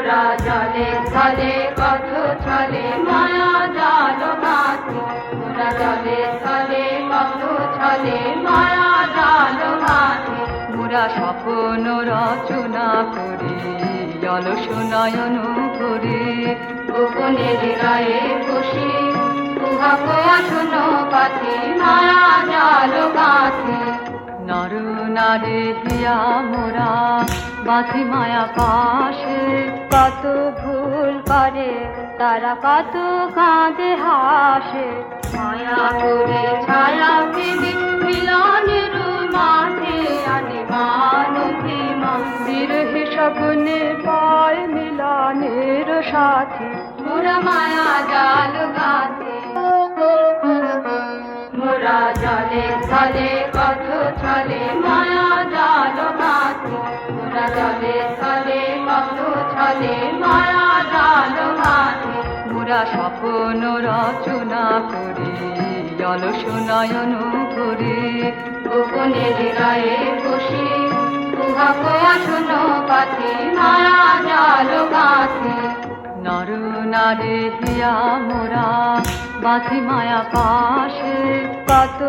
মোরা জলে স্থলে কত ছলে মায়া জাল গাঁথি মোরা জলে স্থলে কত ছলে মায়া জাল গাঁথি মোরা স্বপ্ন রচনা করি অলস নয়ন করি গোপনের গায়ে বসি উহাকে আসন পাতি মায়া জাল গাঁথি নর নারী হিয়া মোরা বাঁধি মায়া পাশে কত ভুল করে তারা কত কাঁদে হাসে মায়া করে ছায়া ফেলে মিলনের মাঝে আনে মানবিমান বিরহে স্বপ্নে পায় মিলনের সাথে মোরা মায়া জাল গাঁথি মোরা জলে স্থলে কত ছলে মায়া জাল গাঁথি মোরা জলে স্থলে কত ছলে মায়া জাল গাঁথি মোরা স্বপ্ন রচনা করি অলস নয়ন করি গোপনের গায়ে বসি উহাকে আসন পাতি মায়া জাল গাঁথি নর নারী হিয়া মোরা বাঁধি মায়া পাশে কত